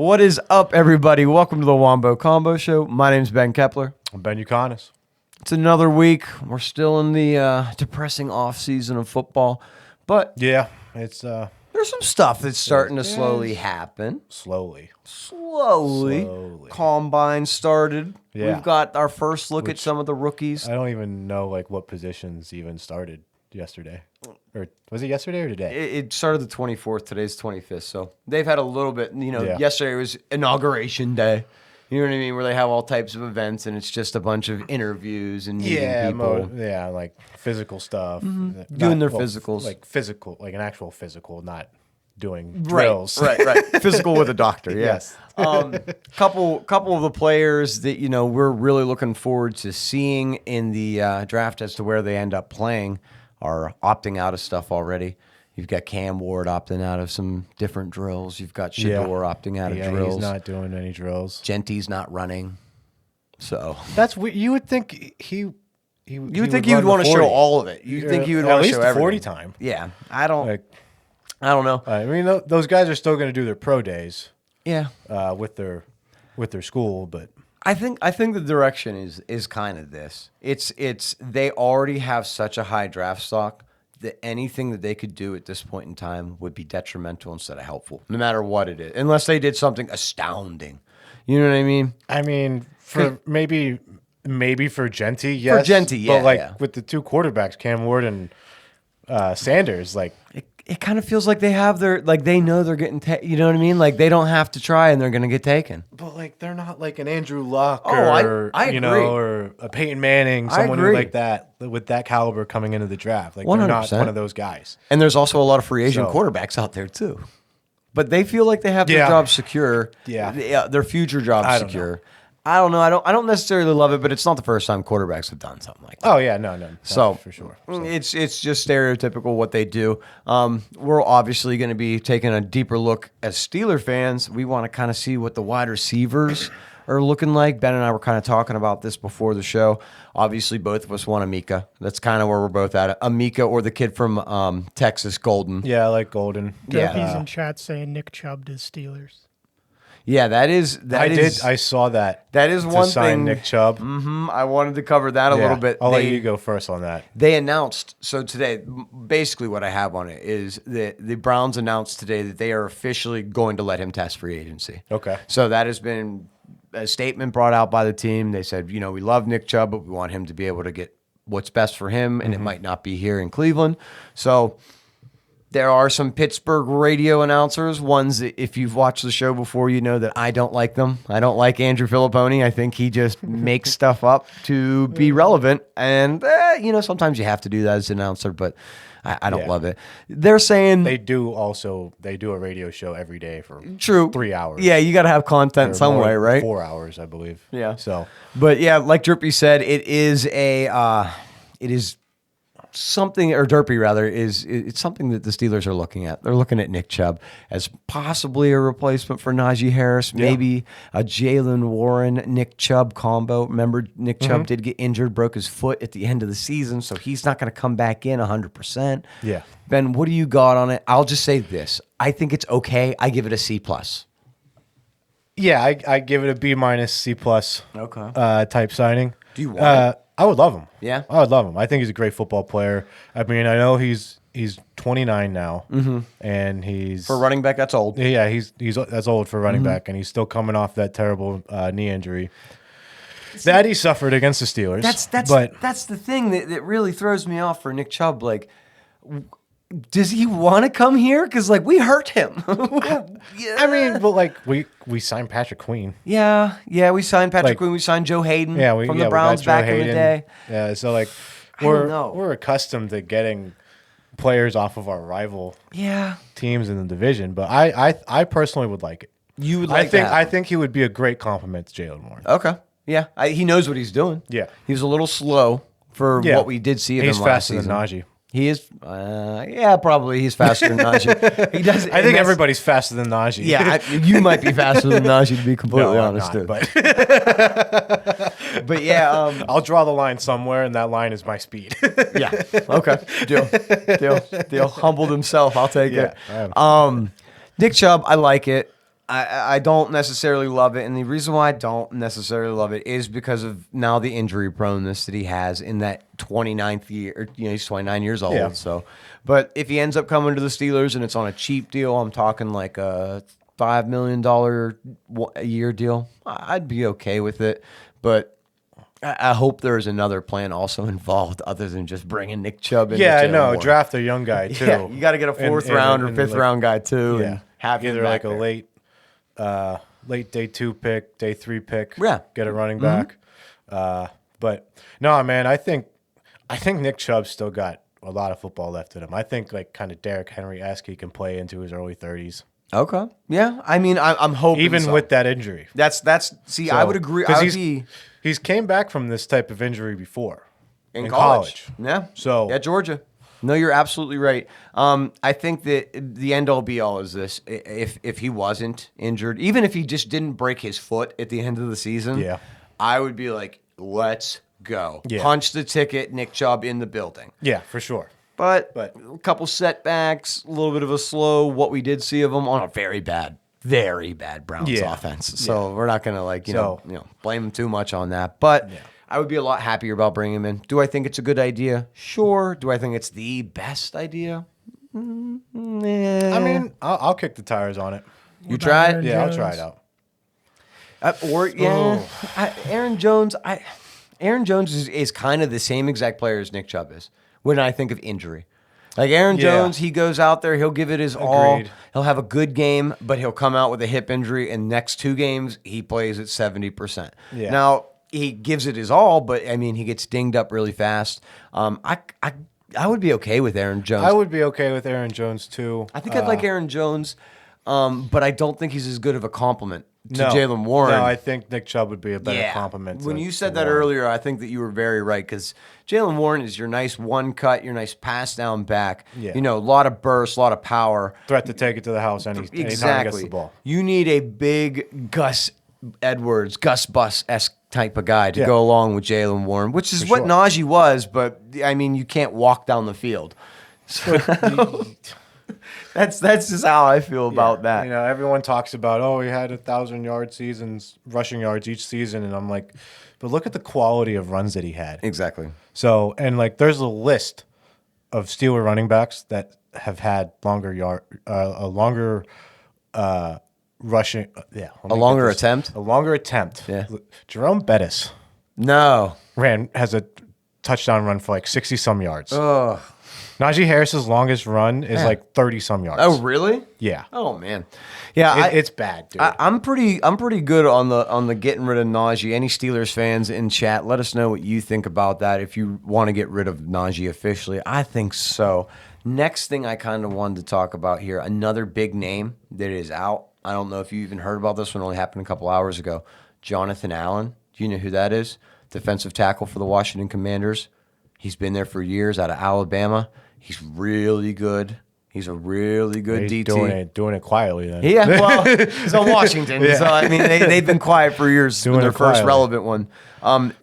What is up, everybody? Welcome to the Wombo Combo Show. My name's Ben Kepler. I'm Ben Uconis. It's another week. We're still in the depressing offseason of football, but Yeah, it's there's some stuff that's starting to slowly happen. slowly. Combine started. Yeah. We've got our first look at some of the rookies. I don't even know what positions even started yesterday. Or was it yesterday or today? It started the 24th. Today's 25th. So they've had a little bit, Yeah. Yesterday was inauguration day. You know what I mean? Where they have all types of events and it's just a bunch of interviews and meeting people. Like physical stuff. Doing their physicals. Like physical, like an actual physical, not doing drills. Right. Physical with a doctor, yeah. Yes. Couple of the players that, we're really looking forward to seeing in the draft as to where they end up playing are opting out of stuff already. You've got Cam Ward opting out of some different drills. You've got Shador opting out of drills. He's not doing any drills. Genty's not running. So That's what you would think he would want to show all of it. You'd think he would want to show at least everything. 40 time. Yeah. I don't know. I mean, those guys are still going to do their pro days. Yeah. With their school, but I think the direction is kind of this. It's they already have such a high draft stock that anything that they could do at this point in time would be detrimental instead of helpful, no matter what it is, unless they did something astounding. You know what I mean? I mean, for maybe for Genty, yes. For Genty, yeah. But with the two quarterbacks, Cam Ward and Sanders, it kind of feels like they have they know they're getting you know what I mean? Like they don't have to try and they're going to get taken. But they're not like an Andrew Luck I or agree. Or a Peyton Manning, someone who like that with that caliber coming into the draft. Like 100%. They're not one of those guys. And there's also a lot of free agent quarterbacks out there too. But they feel like they have their job secure. Yeah. Their future job secure. I don't know. I don't necessarily love it, but it's not the first time quarterbacks have done something like that. Oh yeah, no, so for sure. It's just stereotypical what they do. We're obviously going to be taking a deeper look as Steeler fans. We want to kind of see what the wide receivers are looking like. Ben and I were kind of talking about this before the show. Obviously, both of us want Amika. That's kind of where we're both at. Amika or the kid from Texas, Golden. Yeah, I like Golden. Dopey's in chat saying Nick Chubb to Steelers. Yeah, I saw that. That is one thing. Nick Chubb. I wanted to cover that a little bit. I'll let you go first on that. They announced, so today, basically what I have on it is the Browns announced today that they are officially going to let him test free agency. Okay. So that has been a statement brought out by the team. They said, we love Nick Chubb, but we want him to be able to get what's best for him, and it might not be here in Cleveland. So there are some Pittsburgh radio announcers, ones that if you've watched the show before, you know that I don't like them. I don't like Andrew Filipponi. I think he just makes stuff up to be relevant. And, sometimes you have to do that as an announcer, but I don't love it. They're saying they do a radio show every day for 3 hours. Yeah, you got to have content some way, right? 4 hours, I believe. Yeah. So, but yeah, like Drippy said, it is something, or Derpy rather, it's something that the Steelers are looking at. They're looking at Nick Chubb as possibly a replacement for Najee Harris, maybe a Jalen Warren, Nick Chubb combo. Remember, Nick Chubb did get injured, broke his foot at the end of the season, so he's not going to come back in 100%. Yeah. Ben, what do you got on it? I'll just say this. I think it's okay. I give it a C+. Yeah, I give it a B-, C+. Okay. Type signing. Do you want it? I would love him. Yeah? I would love him. I think he's a great football player. I mean, I know he's 29 now, and he's For running back, that's old. Yeah, he's that's old for running back, and he's still coming off that terrible knee injury that he suffered against the Steelers. That's the thing that really throws me off for Nick Chubb. Like, does he want to come here? Because we hurt him. I mean, but we signed Patrick Queen. Yeah, we signed Patrick Queen. We signed Joe Hayden from the Browns back in the day. Yeah, so we're accustomed to getting players off of our rival teams in the division. But I personally would like it. You would like that? I think he would be a great compliment to Jalen Warren. Okay. Yeah, he knows what he's doing. Yeah. He was a little slow for what we did see of him last season. He's faster than Najee. He is, probably he's faster than Najee. He does. I think everybody's faster than Najee. Yeah, you might be faster than Najee, to be completely honest. I'm not, but yeah, I'll draw the line somewhere, and that line is my speed. Yeah. Okay. Deal. Humbled himself. I'll take it. Nick Chubb, I like it. I don't necessarily love it, and the reason why I don't necessarily love it is because of now the injury proneness that he has in that 29th year. He's 29 years old. Yeah. So, but if he ends up coming to the Steelers and it's on a cheap deal, I'm talking like a $5 million a year deal, I'd be okay with it. But I hope there's another plan also involved other than just bringing Nick Chubb in. Yeah, I Jalen know. Warren. Draft a young guy too. Yeah, you got to get a fourth round or fifth round guy too, Yeah, and have him either back like a there. late day 2 pick, day 3 pick. Yeah. Get a running back. But no, man, I think Nick Chubb's still got a lot of football left in him. I think like kind of Derrick Henry-esque, he can play into his early 30s. Okay. Yeah. I mean, I'm hoping Even so. with that injury. See, I would agree. Because he's came back from this type of injury before. in college. Yeah. So at Georgia. No, you're absolutely right. I think that the end all be all is this: if he wasn't injured, even if he just didn't break his foot at the end of the season, Yeah. I would be like, let's go, Yeah. punch the ticket, Nick Chubb in the building. yeah, for sure. But But- a couple setbacks, a little bit of a slow. What we did see of him on a very bad Browns Yeah. offense. So we're not gonna So- blame him too much on that. But Yeah. I would be a lot happier about bringing him in. Do I think it's a good idea? Sure. Do I think it's the best idea? I mean, I'll kick the tires on it. You try it? Yeah, I'll try it out. Aaron Jones. Aaron Jones is kind of the same exact player as Nick Chubb is when I think of injury. Like Aaron Yeah. Jones, he goes out there, he'll give it his all. Agreed. He'll have a good game, but he'll come out with a hip injury, and next 2 games he plays at 70%. Yeah. Now he gives it his all, but I mean he gets dinged up really fast. I would be okay with Aaron Jones. I would be okay with Aaron Jones too. I think I'd like Aaron Jones, but I don't think he's as good of a compliment to No. Jalen Warren. No, I think Nick Chubb would be a better compliment. When to- you said to that Warren. earlier, I think that you were very right because Jalen Warren is your nice one cut, your nice pass down back. Yeah. A lot of burst, a lot of power. threat to take it to the house anytime he gets Exactly. the ball. You need a big Gus Edwards, Gus Bus-esque type of guy to Yeah. go along with Jalen Warren, which is For what sure. Najee was, but I mean, you can't walk down the field. So that's just how I feel about that. You know, everyone talks about, he had 1,000-yard seasons, rushing yards each season, and I'm like, but look at the quality of runs that he had. Exactly. So, and like, there's a list of Steeler running backs that have had longer rushing. A longer attempt? A longer attempt. Yeah. Jerome Bettis No. has a touchdown run for like 60 some yards. Ugh. Najee Harris's longest run is like 30 some yards. Oh, really? Yeah. Oh man, yeah, It's bad, dude. I'm pretty good on the getting rid of Najee. Any Steelers fans in chat, let us know what you think about that. If you want to get rid of Najee officially, I think so. Next thing I kind of wanted to talk about here, another big name that is out. I don't know if you even heard about this one. Only happened a couple hours ago. Jonathan Allen. Do you know who that is? Defensive tackle for the Washington Commanders. He's been there for years out of Alabama. He's really good. He's a really good He's DT. doing it quietly then. Yeah, well, he's on Washington. So, I mean, they've been quiet for years. Doing Their it first quietly. relevant one.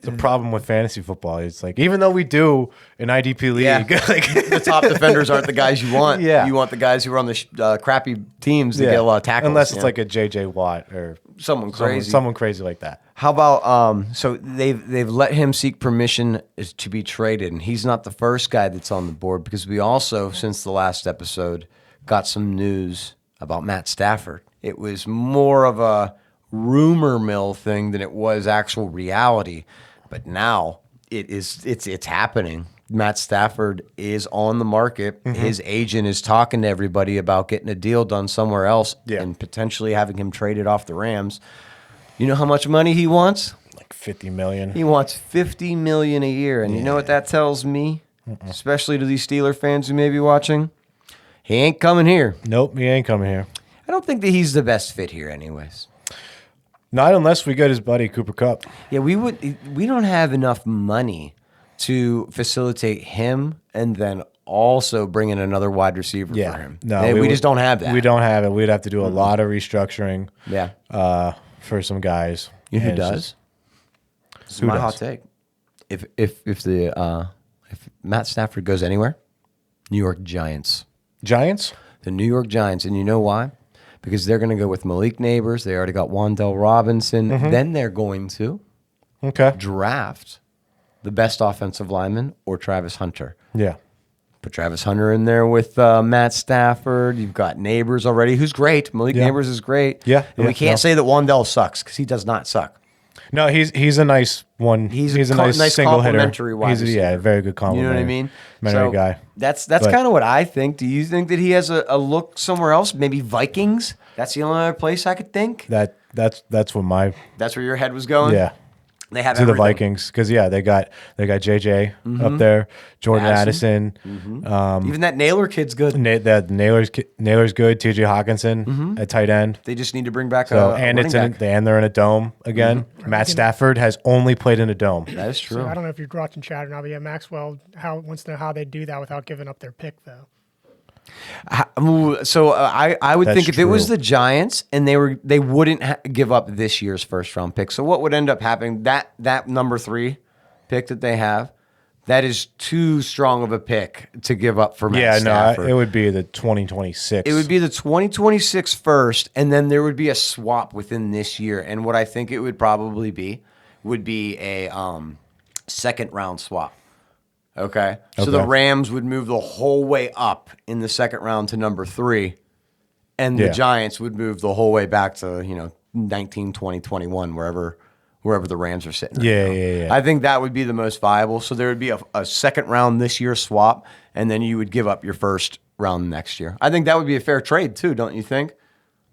The problem with fantasy football is like, even though we do an IDP league, Yeah. The top defenders aren't the guys you want. Yeah. You want the guys who are on the crappy teams that get a lot of tackles. unless it's yeah. like a JJ Watt or someone crazy. someone crazy like that. How about so they've let him seek permission to be traded, and he's not the first guy that's on the board because we also, since the last episode, got some news about Matt Stafford. It was more of a rumor mill thing than it was actual reality, but now it's happening. Matt Stafford is on the market. Mm-hmm. His agent is talking to everybody about getting a deal done somewhere else Yeah. and potentially having him traded off the Rams. You know how much money he wants? Like 50 million. He wants $50 million a year, and you know what that tells me, especially to these Steeler fans who may be watching. He ain't coming here. Nope, he ain't coming here. I don't think that he's the best fit here, anyways. Not unless we get his buddy Cooper Kupp. Yeah, we don't have enough money to facilitate him, and then also bring in another wide receiver for him. No, we just don't have that. We don't have it. We'd have to do a lot of restructuring. Yeah. For some guys. You know who And it's does? just- This is Who my does? hot take. If Matt Stafford goes anywhere, New York Giants. Giants? The New York Giants, and you know why? because they're going to go with Malik Neighbors. They already got Wan'Dale Robinson. Then they're going to draft the best offensive lineman or Travis Hunter. Yeah. Put Travis Hunter in there with Matt Stafford. You've got Neighbors already, who's great. Malik Neighbors is great. Yeah. And we can't say that Wan'Dale sucks because he does not suck. No, he's a nice one. He's a nice single hitter. He's a very good complimentary. You know what I mean? So, guy. That's kind of what I think. Do you think that he has a look somewhere else? Maybe Vikings? That's the only other place I could think. That's what That's where your head was going. Yeah. They have to everything. the Vikings because they got JJ up there, Jordan Addison. Even that Naylor kid's good. Naylor's good. TJ Hawkinson at tight end. They just need to bring back and they're in a dome again. Matt Stafford has only played in a dome. That is true. So I don't know if you're watching chat or not, but yeah, Maxwell wants to know how they do that without giving up their pick though. So I would think if true. it was the Giants and they wouldn't give up this year's first round pick. So what would end up happening? That number 3 pick that they have, that is too strong of a pick to give up for Matt Stafford. It would be the 2026. It would be the 2026 first, and then there would be a swap within this year. And what I think it would probably be would be a second round swap. Okay. So the Rams would move the whole way up in the second round to number 3, and the Giants would move the whole way back to 19, 20, 21, wherever the Rams are sitting. Yeah. I think that would be the most viable. So there would be a second round this year swap, and then you would give up your first round next year. I think that would be a fair trade too, don't you think?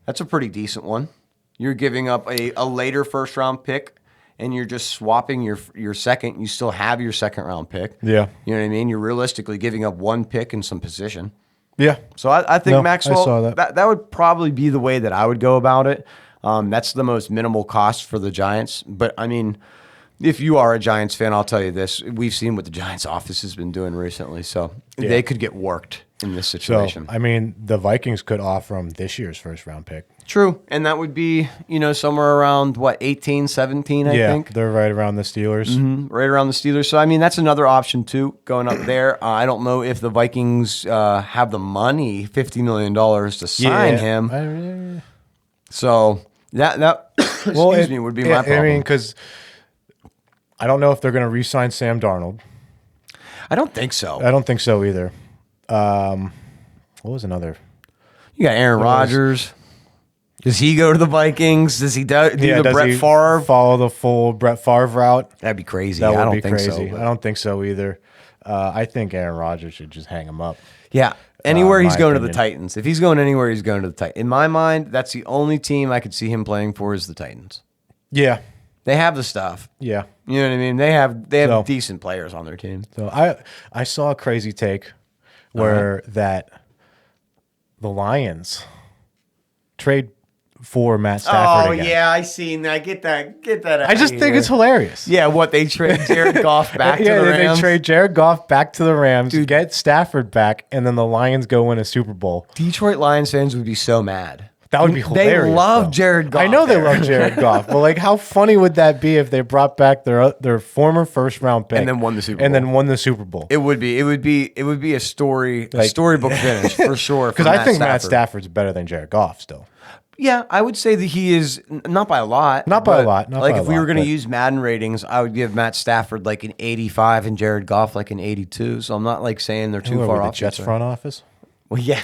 That's a pretty decent one. You're giving up a later first round pick, and you're just swapping your second. You still have your second round pick. Yeah. You know what I mean? You're realistically giving up one pick and some position. Yeah. So I think Maxwell, I saw that would probably be the way that I would go about it. That's the most minimal cost for the Giants. But, I mean, if you are a Giants fan, I'll tell you this. We've seen what the Giants office has been doing recently. So they could get worked in this situation. So, I mean, the Vikings could offer him this year's first round pick. True. And that would be, somewhere around, 18, 17, I think? Yeah, they're right around the Steelers. Right around the Steelers. So, I mean, that's another option, too, going up there. I don't know if the Vikings have the money, $50 million, to sign him. So, that would be my problem. I mean, because I don't know if they're going to re-sign Sam Darnold. I don't think so. I don't think so either. What was another? You got Aaron Rodgers. Does he go to the Vikings? Does he do the Brett Favre? Follow the full Brett Favre route? That'd be crazy. That I would don't be think crazy. so. I don't think so either. I think Aaron Rodgers should just hang him up. Yeah. Anywhere he's going to the opinion. Titans. If he's going anywhere, he's going to the Titans. In my mind, that's the only team I could see him playing for is the Titans. Yeah. They have the stuff. Yeah. You know what I mean? They have decent players on their team. So I saw a crazy take where that the Lions trade for Matt Stafford again. I seen that. Get that. I just think it's hilarious. Yeah, what they trade Jared Goff back to the Rams. They trade Jared Goff back to the Rams, get Stafford back, and then the Lions go win a Super Bowl. Detroit Lions fans would be so mad. That would be hilarious. They love Jared Goff. I know they love Jared Goff, but how funny would that be if they brought back their former first round pick and then won the Super Bowl? It would be a storybook finish for sure. Because I think Matt Stafford's better than Jared Goff still. Yeah, I would say that he is not by a lot. If we were going to use Madden ratings, I would give Matt Stafford an 85 and Jared Goff an 82. So I'm not saying they're too far off. The Jets front office. Well, yeah.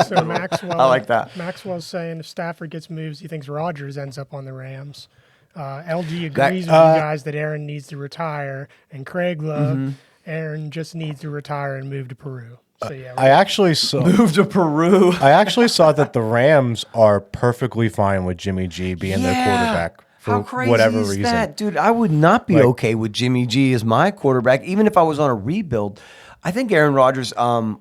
So Maxwell, I like that. Maxwell's saying if Stafford gets moves, he thinks Rodgers ends up on the Rams. LG agrees with you guys that Aaron needs to retire, and Craig Love, Aaron just needs to retire and move to Peru. So yeah, I actually saw move to Peru. I actually saw that the Rams are perfectly fine with Jimmy G being their quarterback for whatever reason. That? Dude, I would not be okay with Jimmy G as my quarterback, even if I was on a rebuild. I think Aaron Rodgers,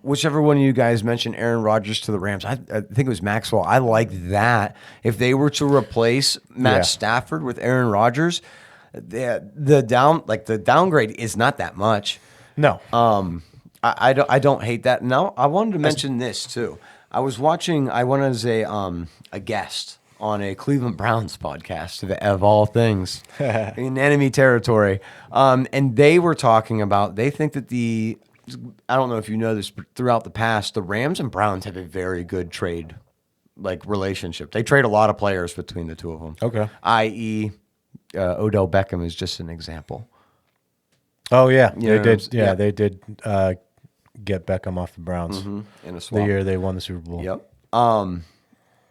whichever one of you guys mentioned Aaron Rodgers to the Rams, I think it was Maxwell. I like that. If they were to replace Matt Stafford with Aaron Rodgers, the downgrade is not that much. No. I don't hate that. Now, I wanted to mention this too. I went as a guest on a Cleveland Browns podcast of all things in enemy territory. And they were talking about, they think that I don't know if you know this, but throughout the past, the Rams and Browns have a very good trade like relationship. They trade a lot of players between the two of them. Okay. I.e., Odell Beckham is just an example. Oh yeah, You know they what I'm did. s- Yeah, yeah. they did get Beckham off the Browns In a the swap. year they won the Super Bowl. Yep.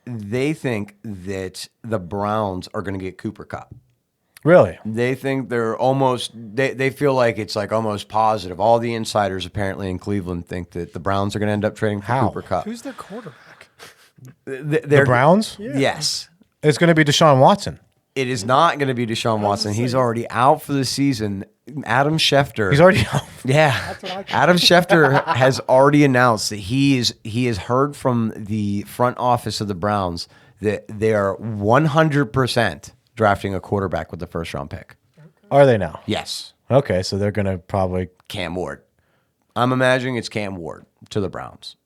They think that the Browns are going to get Cooper Kupp. Really? They think they're almost. They feel like it's like almost positive. All the insiders apparently in Cleveland think that the Browns are going to end up trading for How? Cooper Kupp. Who's their quarterback? The Browns? Yes. It's going to be Deshaun Watson. It is not going to be Deshaun Watson. He's already out for the season. Adam Schefter. He's already out. Yeah. Adam Schefter has already announced that he has heard from the front office of the Browns that they are 100% drafting a quarterback with the first round pick. Are they now? Yes. Okay, so they're going to probably. Cam Ward. I'm imagining it's Cam Ward to the Browns.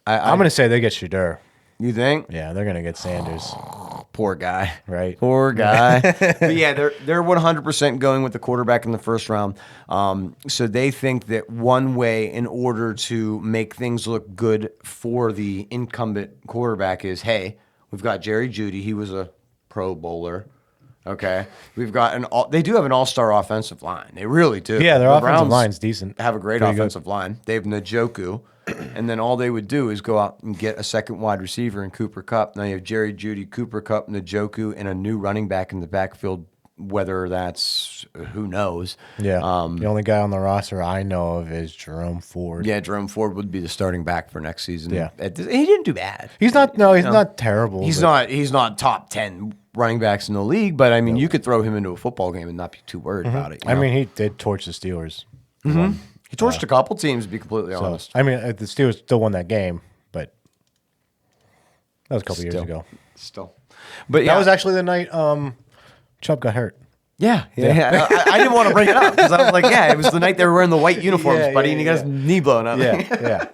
I'm going to say they get Shedeur. You think? Yeah, they're going to get Sanders. Poor guy. Right. Poor guy. But yeah, they're 100% going with the quarterback in the first round. So they think that one way in order to make things look good for the incumbent quarterback is, hey, we've got Jerry Jeudy. He was a Pro Bowler. Okay. We've got they do have an all-star offensive line. They really do. Yeah, their The offensive Browns line's decent. have a great Pretty good. offensive line. They have Njoku. And then all they would do is go out and get a second wide receiver in Cooper Kupp. Now you have Jerry Jeudy, Cooper Kupp, Njoku, and a new running back in the backfield. Whether that's who knows. Yeah. The only guy on the roster I know of is Jerome Ford. Yeah, Jerome Ford would be the starting back for next season. Yeah. He didn't do bad. He's not. No, he's not terrible. He's but- not top 10 running backs in the league. But I mean, you could throw him into a football game and not be too worried about it. you I know? mean, he did torch the Steelers. He torched a couple teams, to be completely So, honest. I mean, the Steelers still won that game, but that was a couple years Still. ago. Still, but yeah, That was actually the night Chubb got hurt. Yeah. I didn't want to bring it up because I was like, yeah, it was the night they were wearing the white uniforms, Yeah, buddy, yeah, and he got his knee blown up. Yeah.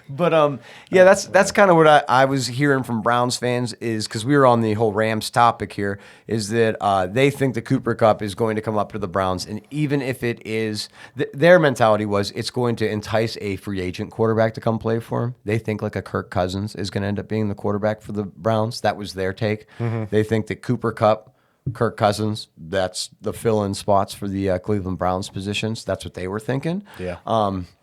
But yeah, that's kind of what I was hearing from Browns fans is because we were on the whole Rams topic here, is that they think the Cooper Kupp is going to come up to the Browns, and even if it is, their mentality was it's going to entice a free agent quarterback to come play for him. They think like a Kirk Cousins is going to end up being the quarterback for the Browns. That was their take. They think that Cooper Kupp, Kirk Cousins, that's the fill-in spots for the Cleveland Browns positions. That's what they were thinking. Yeah.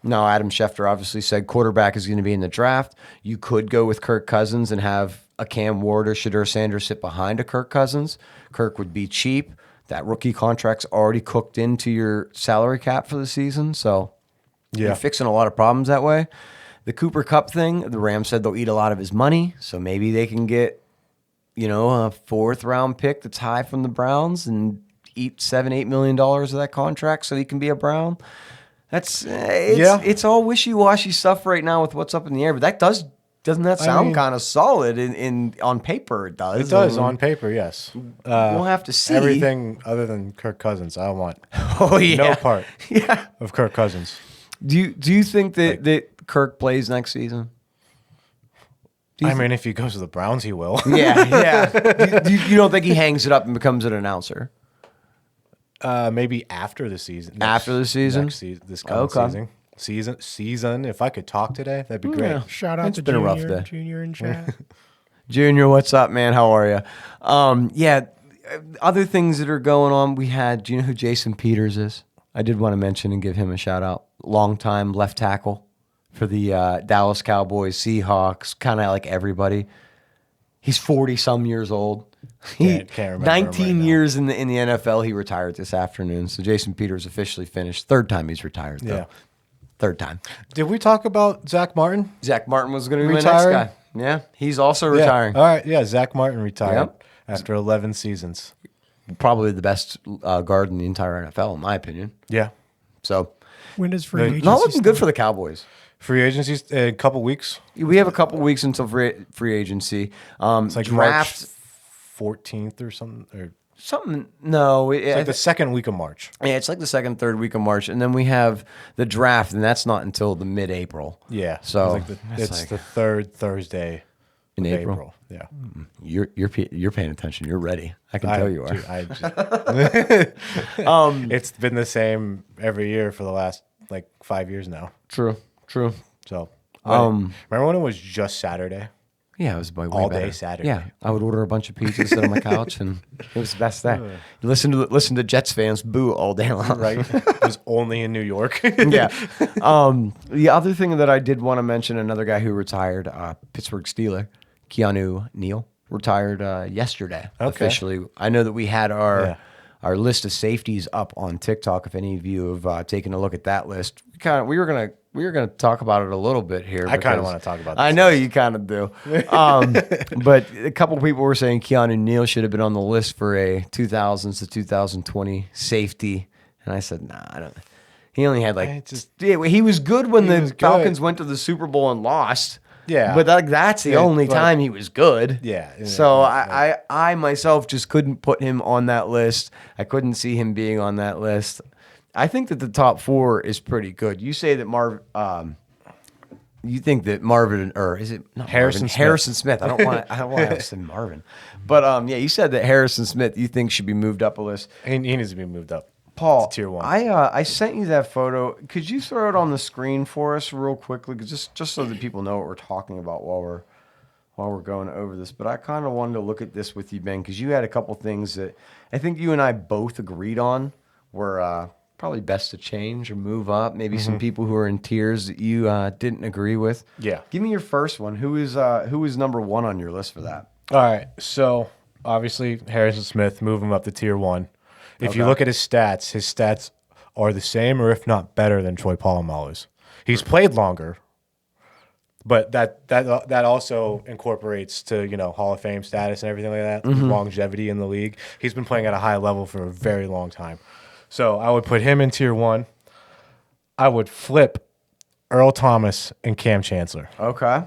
Now, Adam Schefter obviously said quarterback is going to be in the draft. You could go with Kirk Cousins and have a Cam Ward or Shedeur Sanders sit behind a Kirk Cousins. Kirk would be cheap. That rookie contract's already cooked into your salary cap for the season. So you're fixing a lot of problems that way. The Cooper Kupp thing, the Rams said they'll eat a lot of his money. So maybe they can get a fourth-round pick that's high from the Browns and eat $7-8 million of that contract so he can be a Brown. It's all wishy-washy stuff right now with what's up in the air, but doesn't that sound kind of solid in on paper? It does. It does on paper, yes. We'll have to see. Everything other than Kirk Cousins, I want yeah. no part of Kirk Cousins. Do you think that Kirk plays next season? I mean, if he goes to the Browns, he will. Yeah. You don't think he hangs it up and becomes an announcer? Maybe after the season. After the season? This coming season. If I could talk today, that'd be great. Yeah. Shout out It's to been a rough Junior, day. Junior in chat. Junior, what's up, man? How are you? Yeah, other things that are going on. We had, do you know who Jason Peters is? I did want to mention and give him a shout out. Longtime left tackle for the Dallas Cowboys, Seahawks, kind of like everybody. He's 40-some years old. Can't remember him 19 right now. years in the NFL. He retired this afternoon. So Jason Peters officially finished. Third time he's retired, though. Yeah. Third time. Did we talk about Zach Martin? Zach Martin was going to be my Retiring? next guy. Yeah, he's also retiring. Yeah. All right. Yeah, Zach Martin retired Yep. after 11 seasons. Probably the best guard in the entire NFL, in my opinion. Yeah. So When does free Not agency not looking good start? for the Cowboys. Free agency in a couple weeks. We have a couple weeks until free agency. It's like draft March 14th or something. Or something. No, it's like the second week of March. yeah, it's like the second, third week of March, and then we have the draft, and that's not until the mid-April. Yeah. So it's the third Thursday in of April. Yeah. You're paying attention. You're ready. I can tell you are. Dude, it's been the same every year for the last like 5 years now. True. So, Um, remember when it was just Saturday? Yeah, it was way all better. day Saturday. Yeah, I would order a bunch of pizza, sit on my couch, and it was the best day. Listen to Jets fans boo all day long. Right? It was only in New York. Yeah. The other thing that I did want to mention, another guy who retired, Pittsburgh Steeler, Keanu Neal, retired yesterday officially. I know that we had our list of safeties up on TikTok. If any of you have taken a look at that list, we were gonna talk about it a little bit here. I kind of want to talk about this. I know you kind of do. But a couple of people were saying Keanu Neal should have been on the list for a 2000s to 2020 safety. And I said, nah, I don't. He only had he was good when the Falcons went to the Super Bowl and lost. Yeah. But that's the only time he was good. Yeah. So I myself just couldn't put him on that list. I couldn't see him being on that list. I think that the top 4 is pretty good. You say that you think that Marvin, or is it not Harrison Marvin? Smith. Harrison Smith. I don't want to say Marvin. But you said that Harrison Smith you think should be moved up a list. He needs to be moved up. Paul, to tier 1. I sent you that photo. Could you throw it on the screen for us real quickly, just so that people know what we're talking about while we're going over this? But I kind of wanted to look at this with you, Ben, because you had a couple things that I think you and I both agreed on were probably best to change or move up. Maybe some people who are in tiers that you didn't agree with. Yeah. Give me your first one. Who is number 1 on your list for that? All right. So obviously Harrison Smith, move him up to tier 1. If you look at his stats are the same or if not better than Troy Polamalu's. He's played longer, but that also incorporates to Hall of Fame status and everything like that, longevity in the league. He's been playing at a high level for a very long time. So I would put him in tier 1. I would flip Earl Thomas and Cam Chancellor. Okay.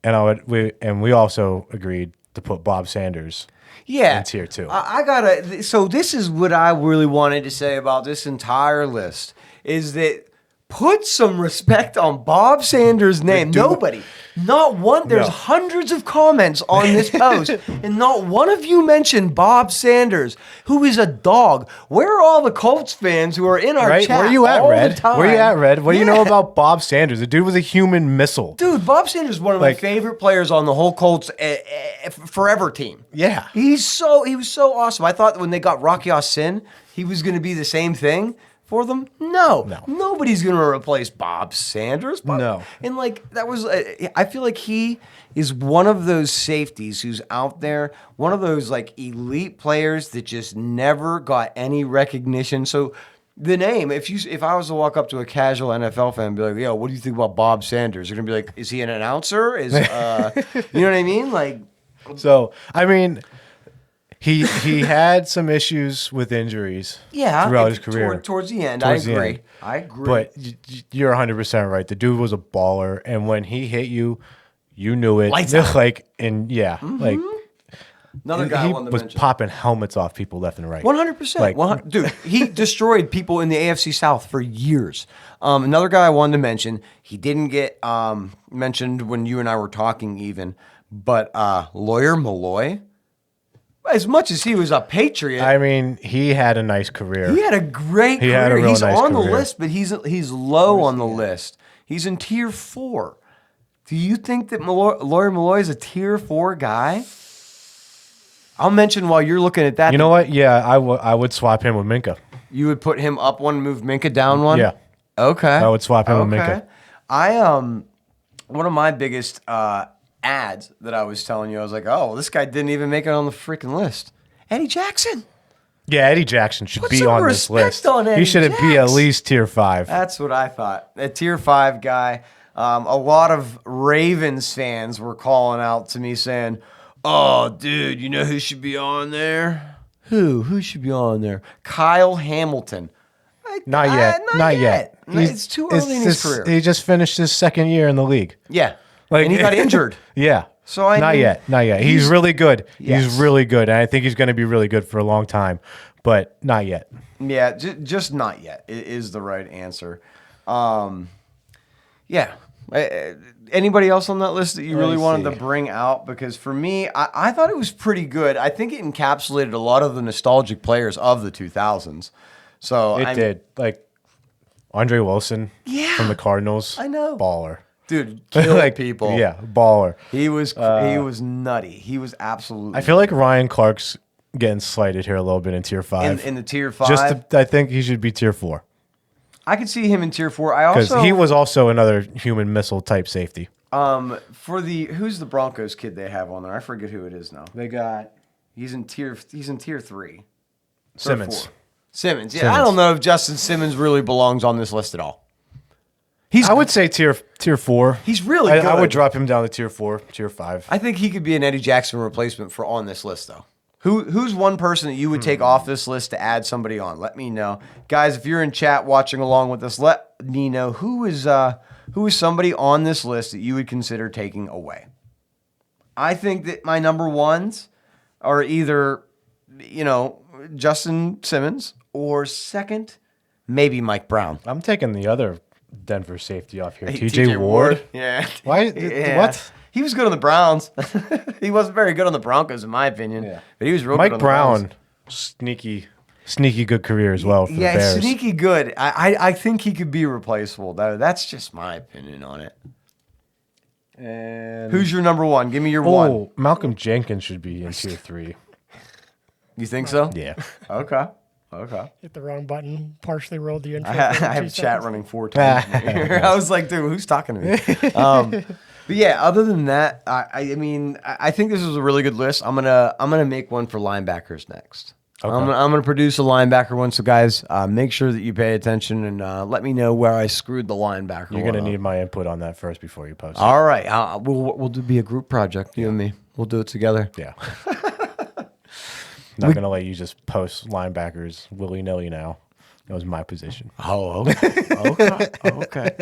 And we also agreed to put Bob Sanders in tier 2. I gotta. So this is what I really wanted to say about this entire list is that put some respect on Bob Sanders' name. Nobody, not one. There's hundreds of comments on this post, and not one of you mentioned Bob Sanders, who is a dog. Where are all the Colts fans who are in our chat? Where you at, all Red? the time? Where you at, Red? What do you know about Bob Sanders? The dude was a human missile. Dude, Bob Sanders is one of my favorite players on the whole Colts forever team. Yeah. He was so awesome. I thought when they got Rocky Ya-Sin, he was going to be the same thing for them. No. Nobody's going to replace Bob Sanders. No. And that was, I feel like he is one of those safeties who's out there, one of those elite players that just never got any recognition. So the name, if I was to walk up to a casual NFL fan and be like, yo, what do you think about Bob Sanders? You're going to be like, is he an announcer? You know what I mean? So, I mean, he had some issues with injuries throughout his career. Towards the end, I agree. But you're 100% right. The dude was a baller, and when he hit you, you knew it. Lights out. Another guy I wanted to was mention. popping helmets off people left and right. 100%. Dude, he destroyed people in the AFC South for years. Another guy I wanted to mention, he didn't get mentioned when you and I were talking even, but Lawyer Malloy, as much as he was a Patriot. I mean, he had a nice career. He had a great career. Had a real he's nice on career. the list, but he's low on the list. He's in tier 4. Do you think that Lawyer Malloy is a tier 4 guy? I'll mention while you're looking at that. You know what? Yeah, I would swap him with Minka. You would put him up one and move Minka down one? Yeah. Okay. I would swap him with Minka. One of my biggest ads that I was telling you, I was like, oh, well, this guy didn't even make it on the freaking list. Eddie Jackson. Yeah, Eddie Jackson should Put be some on this respect list. on Eddie He should be at Jax. least tier 5. That's what I thought. A tier 5 guy. A lot of Ravens fans were calling out to me saying, oh, dude, you know who should be on there? Who should be on there? Kyle Hamilton. Not yet. It's too early in his career. He just finished his second year in the league. Yeah. And he got injured. Yeah. So Not yet. He's really good. Yes. He's really good. And I think he's going to be really good for a long time. But not yet. Yeah, just not yet is the right answer. Yeah. Anybody else on that list that you really wanted to bring out? Because for me, I thought it was pretty good. I think it encapsulated a lot of the nostalgic players of the 2000s. So It did. Like Andre Wilson Yeah. from the Cardinals. I know. Baller. dude, killed people. Yeah, baller. He was nutty. He was absolutely. I feel like Ryan Clark's getting slighted here a little bit in tier 5. in the tier 5. I think he should be tier 4 I could see him in tier 4. I because also he was also another human missile type safety. who's the Broncos kid they have on there? I forget who it is now. They got he's in tier 3. Simmons. Simmons. Yeah, Simmons. I don't know if Justin Simmons really belongs on this list at all. I would say tier 4. He's really good. I would drop him down to tier 4, tier 5. I think he could be an Eddie Jackson replacement for on this list, though. Who's one person that you would take off this list to add somebody on? Let me know. Guys, if you're in chat watching along with us, let me know who is somebody on this list that you would consider taking away. I think that my number ones are either, Justin Simmons, or second, maybe Mike Brown. I'm taking the other Denver safety off here. TJ Ward. Yeah. Why? Yeah. What? He was good on the Browns. He wasn't very good on the Broncos, in my opinion. Yeah. But he was real Mike good on the Browns. Brown, sneaky good career as well for the Bears. Sneaky good. I think he could be replaceable, though. That's just my opinion on it. And Who's your number one? Give me your one. Malcolm Jenkins should be in tier 3. You think so? Yeah. Okay. Hit the wrong button. Partially rolled the intro. I for have 2 chat seconds. running 4 times. I was like, dude, who's talking to me? But yeah, other than that, I mean, I think this is a really good list. I'm gonna make one for linebackers next. Okay. I'm gonna produce a linebacker one. So guys, make sure that you pay attention and let me know where I screwed the linebacker. You're one going to up. need my input on that first before you post it. All right, be a group project, you and me. We'll do it together. Yeah. Not going to let you just post linebackers willy-nilly now. That was my position. Oh, okay. Okay.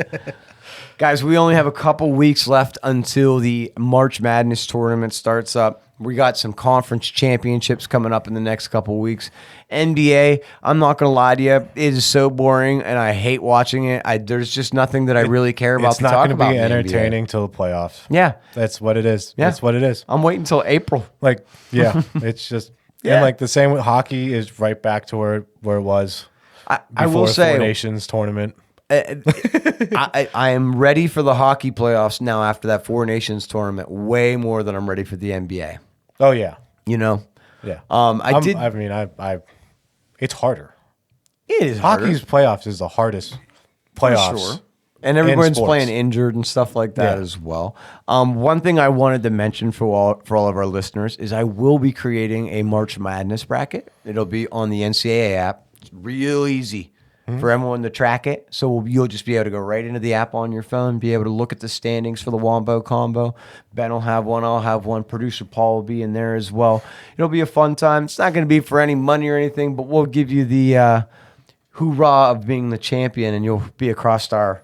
Guys, we only have a couple weeks left until the March Madness tournament starts up. We got some conference championships coming up in the next couple weeks. NBA, I'm not going to lie to you, it is so boring, and I hate watching it. There's just nothing that I really care about It's to not talk going to about be in the NBA. entertaining till the playoffs. Yeah. That's what it is. Yeah. That's what it is. I'm waiting until April. Like, yeah, it's just... Yeah. And like the same with hockey is right back to where it was I before will the say, Four Nations tournament. I am ready for the hockey playoffs now after that Four Nations tournament way more than I'm ready for the NBA. Oh yeah, Yeah. It's harder. It is harder. Hockey's playoffs is the hardest playoffs. Sure. And everyone's sports. playing injured and stuff like that Yeah. as well. One thing I wanted to mention for all of our listeners is I will be creating a March Madness bracket. It'll be on the NCAA app. It's real easy for everyone to track it. So you'll just be able to go right into the app on your phone, be able to look at the standings for the Wombo Combo. Ben will have one. I'll have one. Producer Paul will be in there as well. It'll be a fun time. It's not going to be for any money or anything, but we'll give you the hoorah of being the champion, and you'll be across our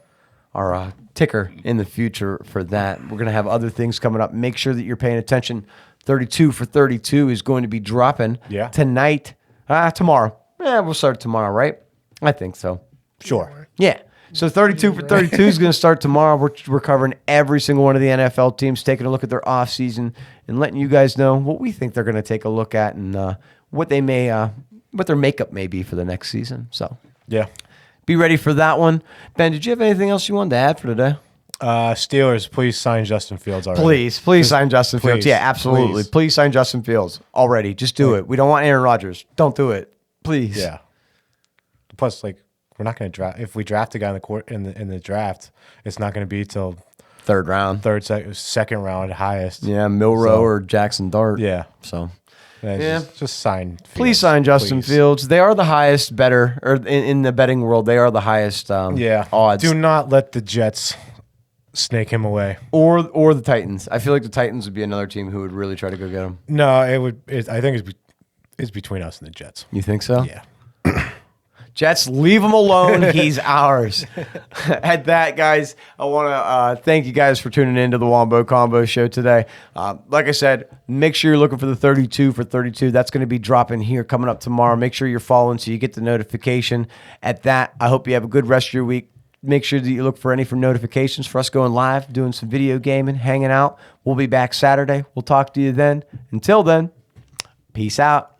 ticker in the future for that. We're going to have other things coming up. Make sure that you're paying attention. 32 for 32 is going to be dropping tonight. Tomorrow. We'll start tomorrow, right? I think so. Sure. Yeah. So 32 for 32 is going to start tomorrow. We're covering every single one of the NFL teams, taking a look at their offseason and letting you guys know what we think they're going to take a look at and what their makeup may be for the next season. So Yeah. be ready for that one. Ben, did you have anything else you wanted to add for today? Steelers, please sign Justin Fields already. Please sign Justin Fields. please, Yeah, absolutely. Please sign Justin Fields already. Just do it. We don't want Aaron Rodgers. Don't do it. Please. Yeah. Plus, like, we're not going to draft. If we draft a guy in the draft, it's not going to be till Third round. second round highest. Yeah, Milrow or Jackson Dart. Yeah. So Just sign. Fields, please sign Justin please. Fields. They are the highest better, or in the betting world, they are the highest odds. Do not let the Jets snake him away. Or the Titans. I feel like the Titans would be another team who would really try to go get him. No, I think it's between us and the Jets. You think so? Yeah. Jets, leave him alone. He's ours. At that, guys, I want to thank you guys for tuning in to the Wombo Combo Show today. Like I said, make sure you're looking for the 32 for 32. That's going to be dropping here coming up tomorrow. Make sure you're following so you get the notification. At that, I hope you have a good rest of your week. Make sure that you look for any from notifications for us going live, doing some video gaming, hanging out. We'll be back Saturday. We'll talk to you then. Until then, peace out.